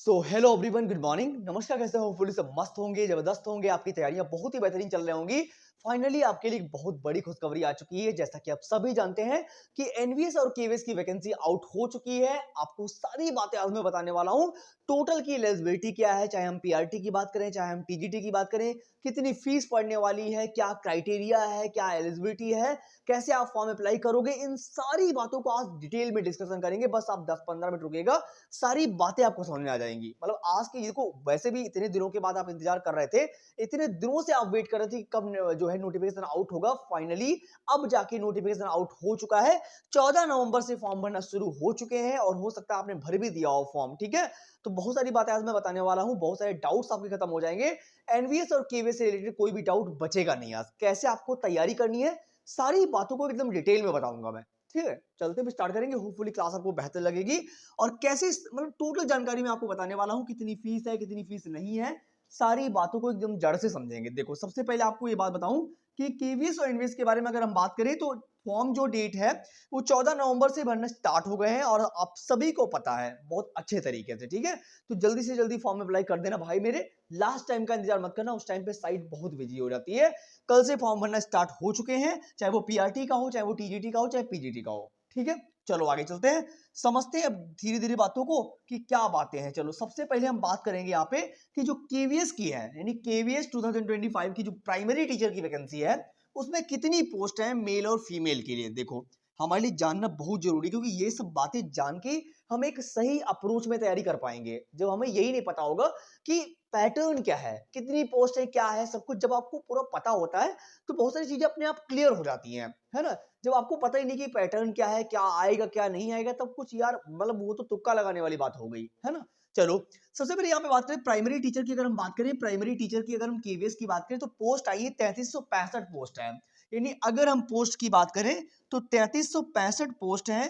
Hello everyone, good morning, नमस्कार। कैसे हो? होपफुली सब मस्त होंगे, जबरदस्त होंगे। आपकी तैयारियां बहुत ही बेहतरीन चल रही होंगी। फाइनली आपके लिए एक बहुत बड़ी खुशखबरी आ चुकी है। जैसा कि आप सभी जानते हैं कि एनवीएस और केवीएस की वैकेंसी आउट हो चुकी है। आपको सारी बातें आज मैं बताने वाला हूं। टोटल की एलिजिबिलिटी क्या है, चाहे हम पीआरटी की बात करें, चाहे हम टीजीटी की बात करें, कितनी फीस पड़ने वाली है, क्या क्राइटेरिया है, क्या एलिजिबिलिटी है, कैसे आप फॉर्म अप्लाई करोगे, इन सारी बातों को आज डिटेल में डिस्कशन करेंगे। बस आप 10-15 मिनट रुकिएगा, सारी बातें आपको समझ में आ जाएंगी। मतलब आज की ये को वैसे भी इतने दिनों के बाद आप इंतजार कर रहे थे, इतने दिनों से आप वेट कर रहे थे कि कब जो है नोटिफिकेशन आउट होगा। फाइनली अब जाके नोटिफिकेशन आउट हो चुका है। 14 नवंबर से फॉर्म भरना शुरू हो चुके हैं और हो सकता है आपने भर भी दिया हो फॉर्म। ठीक है, तो बहुत सारी बातें आज मैं बताने वाला हूं, बहुत सारे डाउट्स आपके खत्म हो जाएंगे। एनवीएस और केवीएस से रिलेटेड कोई भी डाउट बचेगा नहीं। आज कैसे आपको तैयारी करनी है, सारी बातों को एकदम डिटेल में बताऊंगा मैं। ठीक है, चलते भी स्टार्ट करेंगे। होपफुली क्लास आपको बेहतर लगेगी और कैसे मतलब टोटल जानकारी मैं आपको बताने वाला हूं, कितनी फीस है, कितनी फीस नहीं है, सारी बातों को एकदम जड़ से समझेंगे। देखो, सबसे पहले आपको ये बात बताऊं कि केवीएस और एनवीएस के बारे में अगर हम बात करें तो फॉर्म जो डेट है वो 14 नवंबर से भरना स्टार्ट हो गए हैं और आप सभी को पता है बहुत अच्छे तरीके से। ठीक है, तो जल्दी से जल्दी फॉर्म अप्लाई कर देना भाई मेरे। लास्ट टाइम का इंतजार मत करना, उस टाइम पे साइट बहुत बिजी हो जाती है। कल से फॉर्म भरना स्टार्ट हो चुके हैं, चाहे वो पीआरटी का हो, चाहे वो टीजीटी का हो, चाहे पीजीटी का हो। ठीक है, चलो आगे चलते हैं, समझते हैं अब धीरे धीरे बातों को कि क्या बातें हैं। चलो सबसे पहले हम बात करेंगे यहाँ पे कि जो केवीएस की है, यानी केवीएस 2025 की जो प्राइमरी टीचर की वैकेंसी है, उसमें कितनी पोस्ट है मेल और फीमेल के लिए। देखो, हमारे लिए जानना बहुत जरूरी है, क्योंकि ये सब बातें जान के हम एक सही अप्रोच में तैयारी कर पाएंगे। जब हमें यही नहीं पता होगा कि पैटर्न क्या है, कितनी पोस्ट है, क्या है, सब कुछ जब आपको पूरा पता होता है तो बहुत सारी चीजें अपने आप क्लियर हो जाती हैं, है ना। जब आपको पता ही नहीं कि पैटर्न क्या है, क्या आएगा क्या नहीं आएगा, तब कुछ यार मतलब वो तो तुक्का लगाने वाली बात हो गई, है ना। चलो सबसे पहले यहाँ पे बात करें प्राइमरी टीचर की। अगर हम बात करें प्राइमरी टीचर की, अगर हम केवीएस की बात करें तो पोस्ट आई है 3365 पोस्ट है। यानी अगर हम पोस्ट की बात करें तो 3365 पोस्ट है।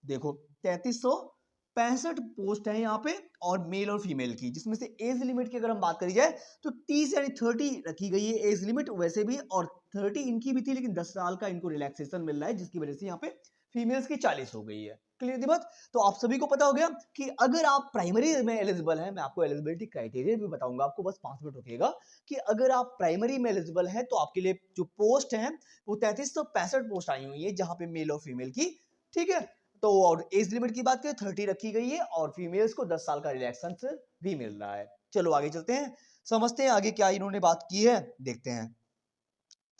देखो, 3365 पोस्ट है यहाँ पे, और मेल और फीमेल की, जिसमें से एज लिमिट की अगर हम बात करी जाए तो 30 यानी 30 रखी गई है एज लिमिट वैसे भी, और 30 इनकी भी थी, लेकिन 10 साल का इनको रिलैक्सेशन मिल रहा है, जिसकी वजह से यहाँ पे फीमेल्स की 40 हो गई है। क्लियर थी बात? तो आप सभी को पता हो गया कि अगर आप प्राइमरी में एलिजिबल हैं, मैं आपको एलिजिबिलिटी क्राइटेरिया भी बताऊंगा, आपको बस 5 मिनट रुकिएगा, कि अगर आप प्राइमरी में एलिजिबल हैं तो आपके लिए जो पोस्ट है वो 3365 पोस्ट आई हुई है, जहां पे मेल और फीमेल की। ठीक है, तो और एज लिमिट की बात करें 30 रखी गई है, और फीमेल्स को 10 साल का रिलैक्सेशन भी मिल रहा है। चलो आगे चलते हैं, समझते हैं आगे क्या इन्होंने बात की है, देखते हैं।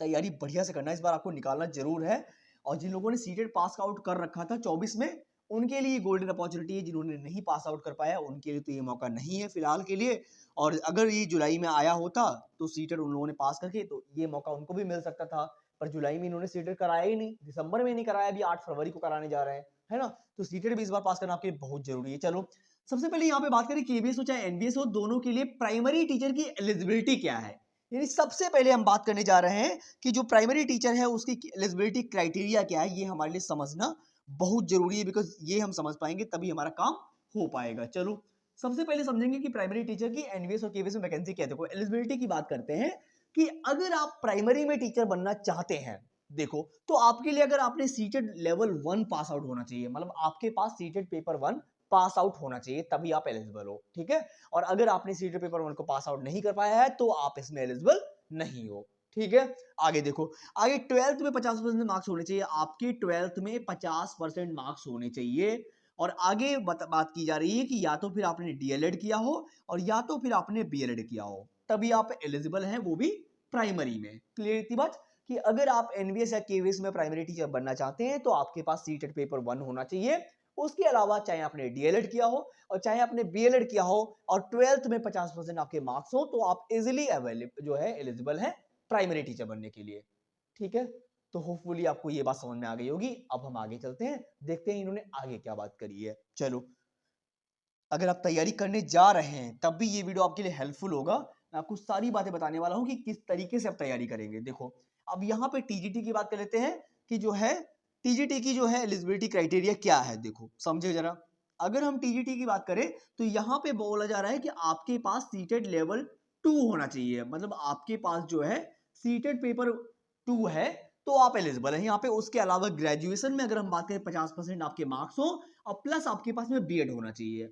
तैयारी बढ़िया से करना, इस बार आपको निकालना जरूर है। और जिन लोगों ने सीटेट पास आउट कर रखा था 24 में, उनके लिए गोल्डन अपॉर्चुनिटी है। जिन्होंने नहीं पास आउट कर पाया उनके लिए तो ये मौका नहीं है फिलहाल के लिए। और अगर ये जुलाई में आया होता तो सीटेट उन लोगों ने पास करके, तो ये मौका उनको भी मिल सकता था। पर जुलाई में इन्होंने सीटेट कराया ही नहीं, दिसंबर में नहीं कराया, अभी 8 फरवरी को कराने जा रहे हैं, है ना। तो सीटेट भी इस बार पास करना आपके लिए बहुत जरूरी है। चलो सबसे पहले यहाँ पे बात करें केबीएस हो चाहे एनबीएस हो, दोनों के लिए प्राइमरी टीचर की एलिजिबिलिटी क्या है। यानी सबसे पहले हम बात करने जा रहे हैं कि जो प्राइमरी टीचर है उसकी एलिजिबिलिटी क्राइटेरिया क्या है। ये हमारे लिए समझना बहुत जरूरी है, बिकॉज ये हम समझ पाएंगे तभी हमारा काम हो पाएगा। चलो सबसे पहले समझेंगे कि प्राइमरी टीचर की एनवीएस और केवीएस में वैकेंसी क्या है। देखो, एलिजिबिलिटी की बात करते हैं कि अगर आप प्राइमरी में टीचर बनना चाहते हैं, देखो, तो आपके लिए अगर आपने सीटेड लेवल 1 पास आउट होना चाहिए, मतलब आपके पास सीटेड पेपर 1 पास आउट होना चाहिए, तभी आप एलिजिबल हो। ठीक है, और अगर आपने सीटेड पेपर 1 को पास आउट नहीं कर पाया है तो आप इसमें एलिजिबल नहीं हो। ठीक है, आगे देखो, आगे 12th में 50% मार्क्स होने चाहिए, आपके 12th में 50% मार्क्स होने चाहिए। और आगे बात की जा रही है कि या तो फिर आपने डीएलएड किया हो और या तो फिर आपने बीएलएड किया हो, तभी आप एलिजिबल हैं, वो भी प्राइमरी में। क्लियर थी बात कि अगर आप एनवीएस या केवीएस में प्राइमरी टीचर बनना चाहते हैं तो आपके पास सीटेड पेपर 1 होना चाहिए। उसके अलावा चाहे आपने डीएलएड किया हो और चाहे आपने बीएलएड किया हो और 12th में 50% आपके मार्क्स हो, तो आप इजिली अवेलेबल जो है एलिजिबल है प्राइमरी टीचर बनने के लिए। ठीक है, तो होपफुली आपको ये बात समझ में आ गई होगी। अब हम आगे चलते हैं, देखते हैं इन्होंने आगे क्या बात करी है। चलो, अगर आप तैयारी करने जा रहे हैं तब भी ये वीडियो आपके लिए हेल्पफुल होगा। मैं आपको सारी बातें बताने वाला हूं कि किस तरीके से आप तैयारी करेंगे। देखो, अब यहाँ पे टीजीटी की बात कर लेते हैं कि जो है टीजीटी की जो है एलिजिबिलिटी क्राइटेरिया क्या है। देखो समझे जरा, अगर हम टीजीटी की बात करें तो यहाँ पे बोला जा रहा है कि आपके पास सीटेड लेवल 2 होना चाहिए, मतलब आपके पास जो है सीटेड पेपर 2 है तो आप एलिजिबल है यहाँ पे। उसके अलावा ग्रेजुएशन में अगर हम बात करें 50% आपके मार्क्स हो और प्लस आपके पास में बीएड होना चाहिए।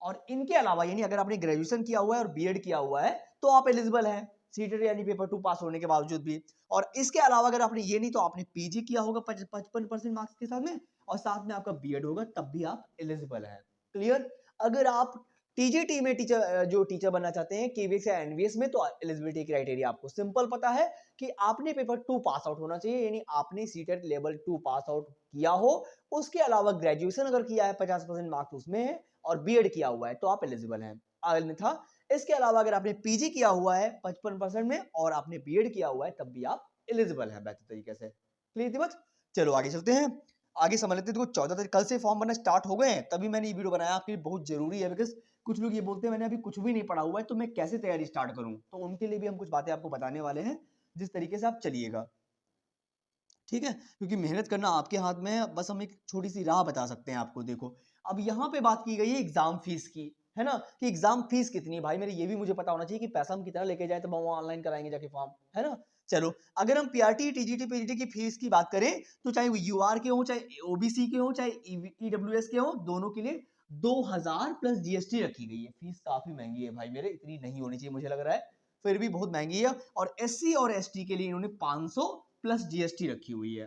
और इनके अलावा यानी अगर आपने ग्रेजुएशन किया हुआ है और बीएड किया हुआ है तो आप एलिजिबल हैं सीटेट यानी पेपर 2 पास होने के बावजूद भी। और इसके अलावा अगर आपने ये नहीं तो आपने पीजी किया होगा 55% मार्क्स के साथ में और साथ में आपका बीएड होगा, तब भी आप एलिजिबल हैं। क्लियर? अगर आप टीजीटी में टीचर बनना चाहते हैं केवीएस या एनवीएस में, तो एलिजिबिलिटी क्राइटेरिया आपको सिंपल पता है कि आपने पेपर 2 पास आउट होना चाहिए, यानी आपने सीटेट लेवल 2 पास आउट किया हो। उसके अलावा ग्रेजुएशन अगर किया है 50% मार्क्स उसमें है और बीएड किया हुआ है तो आप एलिजिबल हैं। अन्यथा इसके अलावा अगर आपने पीजी किया हुआ है 55% में और आपने बीएड किया हुआ है तब भी आप एलिजिबल हैं बेहतर तरीके से। क्लियर थी बात? चलो आगे चलते हैं, आगे समझ लेते हैं। देखो 14 तारीख कल से फॉर्म भरना स्टार्ट हो गए हैं, तभी मैंने ये वीडियो बनाया, आपके लिए बहुत जरूरी है। बिकॉज कुछ लोग ये बोलते हैं मैंने अभी कुछ भी नहीं पढ़ा हुआ है तो मैं कैसे तैयारी स्टार्ट करूं, तो उनके लिए भी हम कुछ बातें आपको बताने वाले हैं जिस तरीके से आप चलिएगा, ठीक है? क्योंकि मेहनत करना आपके हाथ में है, बस हम एक छोटी सी राह बता सकते हैं आपको। देखो अब यहाँ पे बात की गई है एग्जाम फीस की, है ना, कि एग्जाम फीस कितनी है। भाई मेरे ये भी मुझे पता होना चाहिए कि पैसा हम कितना लेके जाए तब हम ऑनलाइन कराएंगे जाके फॉर्म, है ना। चलो अगर हम पीआरटी टीजीटी पीजीटी की फीस की बात करें तो चाहे वो यूआर के हो, चाहे ओबीसी के हो, चाहे ईडब्ल्यूएस के हो, दोनों के लिए 2000 प्लस जीएसटी रखी गई है। फीस काफी महंगी है भाई मेरे, इतनी नहीं होनी चाहिए मुझे लग रहा है, फिर भी बहुत महंगी है। और एससी और एसटी के लिए इन्होंने 500 प्लस जीएसटी रखी हुई है,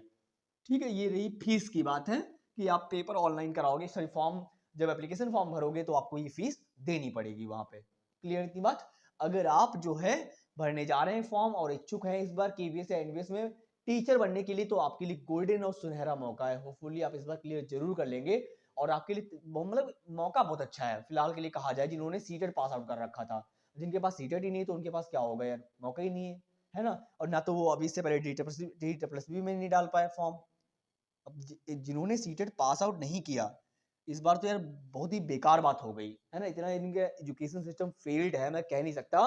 ठीक है। ये रही फीस की बात है कि आप पेपर ऑनलाइन कराओगे, सॉरी फॉर्म जब एप्लीकेशन फॉर्म भरोगे तो आपको ये फीस देनी पड़ेगी वहां पे। क्लियर इतनी बात? अगर आप जो है भरने जा रहे हैं फॉर्म और इच्छुक हैं इस बार केवीएस या एनवीएस में टीचर बनने के लिए, तो आपके लिए गोल्डन और सुनहरा मौका है। होपफुली आप इस बार क्लियर जरूर कर लेंगे और आपके लिए मतलब मौका बहुत अच्छा है फिलहाल के लिए कहा जाए। जिन्होंने सीटेट पास आउट कर रखा था, जिनके पास सीटेट ही नहीं तो उनके पास क्या होगा यार, मौका ही नहीं है ना। और ना तो वो अभी इससे पहले डी में नहीं डाल पाए फॉर्म। अब जिन्होंने सीटेट पास आउट नहीं किया इस बार तो यार बहुत ही बेकार बात हो गई, है ना। इतना इनका एजुकेशन सिस्टम फेल्ड है, मैं कह नहीं सकता।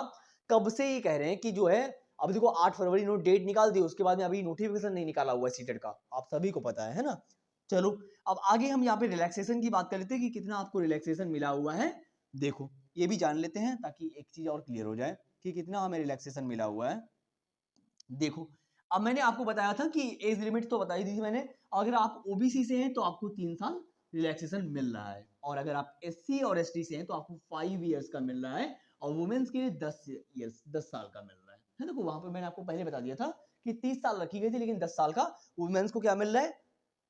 कब से ही कह रहे हैं कि जो है, अब देखो 8 फरवरी नो डेट निकाल दी, उसके बाद में अभी नोटिफिकेशन नहीं निकाला हुआ है सीटेट का, आप सभी को पता है ना। चलो अब आगे हम यहाँ पे रिलैक्सेशन की बात कर लेते हैं कि कितना आपको रिलैक्सेशन मिला हुआ है। देखो ये भी जान लेते हैं ताकि एक चीज और क्लियर हो जाए कि कितना हमें रिलैक्सेशन मिला हुआ है। देखो अब मैंने आपको बताया था कि एज लिमिट तो बताई दी थी मैंने। अगर आप ओबीसी से हैं तो आपको 3 साल रिलैक्सेशन मिल रहा है, और अगर आप एससी और एसटी से हैं तो आपको 5 इयर्स का मिल रहा है, और वुमेन्स के लिए 10 साल का मिल रहा है। देखो वहां पे मैंने आपको पहले बता दिया था कि 30 साल रखी गई थी, लेकिन 10 साल का वुमेन्स को क्या मिल रहा है,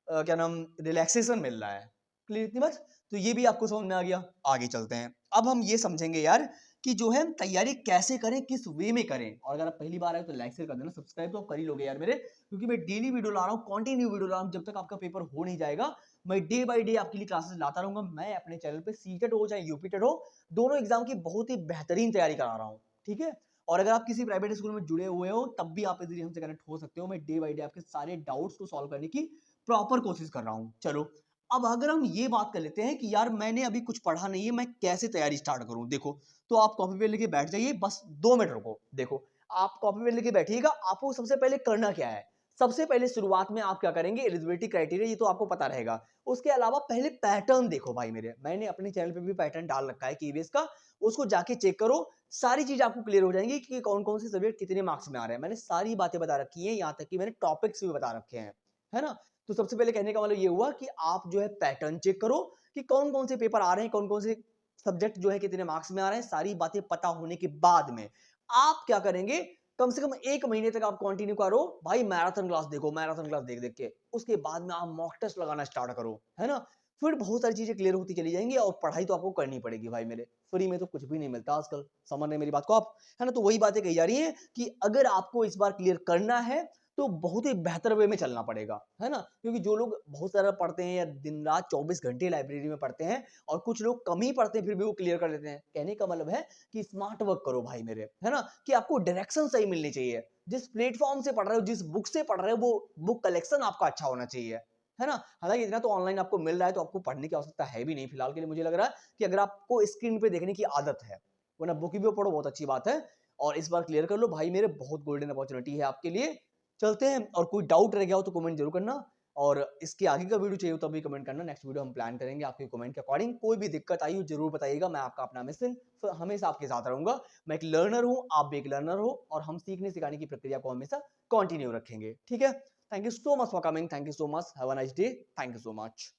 क्या नाम, रिलैक्सेशन मिल रहा है। क्लियर इतनी बात? तो ये भी आपको समझ में आ गया। आगे चलते हैं, अब हम ये समझेंगे यार कि जो है तैयारी कैसे करें, किस वे में करें। और अगर आप पहली बार आए तो लाइक शेयर कर देना, सब्सक्राइब तो आप कर ही लोगे यार मेरे, क्योंकि मैं डेली वीडियो ला रहा हूँ, कंटिन्यू वीडियो ला रहा हूँ। जब तक आपका पेपर हो नहीं जाएगा मैं डे बाय डे आपके लिए क्लासेस लाता रहूंगा। मैं अपने चैनल पे सीटेट हो चाहे यूपीटेट हो, दोनों एग्जाम की बहुत ही बेहतरीन तैयारी करा रहा हूँ, ठीक है। और अगर आप किसी प्राइवेट स्कूल में जुड़े हुए हो तब भी आप इजीली हमसे कनेक्ट हो सकते हो। मैं डे बाय डे आपके सारे डाउट्स को सॉल्व करने की प्रॉपर कोशिश कर रहा हूँ। चलो अब अगर हम ये बात कर लेते हैं कि यार मैंने अभी कुछ पढ़ा नहीं है, मैं कैसे तैयारी स्टार्ट करूं। देखो तो आप कॉपी पेन लेके बैठ जाइए, बस 2 मिनट रुको। देखो आप कॉपी पेन लेके बैठिएगा, आपको सबसे पहले करना क्या है। सबसे पहले शुरुआत में आप क्या करेंगे, एलिजिबिलिटी क्राइटेरिया ये तो आपको पता रहेगा। उसके अलावा पहले पैटर्न देखो भाई मेरे, मैंने अपने चैनल पे भी पैटर्न डाल रखा है केवीएस का, उसको जाके चेक करो। सारी चीज आपको क्लियर हो जाएंगी कि कौन कौन से सब्जेक्ट कितने मार्क्स में आ रहे हैं। मैंने सारी बातें बता रखी है, यहाँ तक कि मैंने टॉपिक्स भी बता रखे हैं, है ना। तो सबसे पहले कहने का मतलब ये हुआ कि आप जो है पैटर्न चेक करो कि कौन कौन से पेपर आ रहे हैं, कौन कौन से सब्जेक्ट जो है कितने मार्क्स में आ रहे हैं। सारी बातें पता होने के बाद में आप क्या करेंगे, कम से कम 1 महीने तक आप कंटिन्यू करो भाई, मैराथन क्लास देखो, मैराथन क्लास देख देख के। उसके बाद में आप मॉक टेस्ट लगाना स्टार्ट करो, है ना। फिर बहुत सारी चीजें क्लियर होती चली जाएंगी, और पढ़ाई तो आपको करनी पड़ेगी भाई मेरे, फ्री में तो कुछ भी नहीं मिलता आजकल, समझ रहे मेरी बात को आप, है ना। तो वही बातें कही जा रही है कि अगर आपको इस बार क्लियर करना है तो बहुत ही बेहतर वे में चलना पड़ेगा, है ना। क्योंकि जो लोग बहुत सारा पढ़ते हैं या दिन रात 24 घंटे लाइब्रेरी में पढ़ते हैं, और कुछ लोग कम ही पढ़ते हैं फिर भी वो क्लियर कर लेते हैं। कहने का मतलब है कि स्मार्ट वर्क करो भाई मेरे, है ना, कि आपको डायरेक्शन सही मिलनी चाहिए। जिस प्लेटफॉर्म से पढ़ रहे हो, जिस बुक से पढ़ रहे हो, वो बुक कलेक्शन आपका अच्छा होना चाहिए, है ना। हालांकि इतना तो ऑनलाइन आपको मिल रहा है तो आपको पढ़ने की आवश्यकता है भी नहीं फिलहाल के लिए। मुझे लग रहा है कि अगर आपको स्क्रीन पे देखने की आदत है, वरना बुक भी पढ़ो, बहुत अच्छी बात है। और इस बार क्लियर कर लो भाई मेरे, बहुत गोल्डन अपॉर्चुनिटी है आपके लिए। चलते हैं, और कोई डाउट रह गया हो तो कमेंट जरूर करना, और इसके आगे का वीडियो चाहिए हो तो भी कमेंट करना। नेक्स्ट वीडियो हम प्लान करेंगे आपके कमेंट के अकॉर्डिंग। कोई भी दिक्कत आई हो जरूर बताइएगा, मैं आपका अपना मिशन हमेशा आपके साथ रहूंगा। मैं एक लर्नर हूं, आप भी एक लर्नर हो, और हम सीखने सिखाने की प्रक्रिया को हमेशा कंटिन्यू रखेंगे, ठीक है। Thank you so much for coming, thank you so much, have a nice day, thank you so much.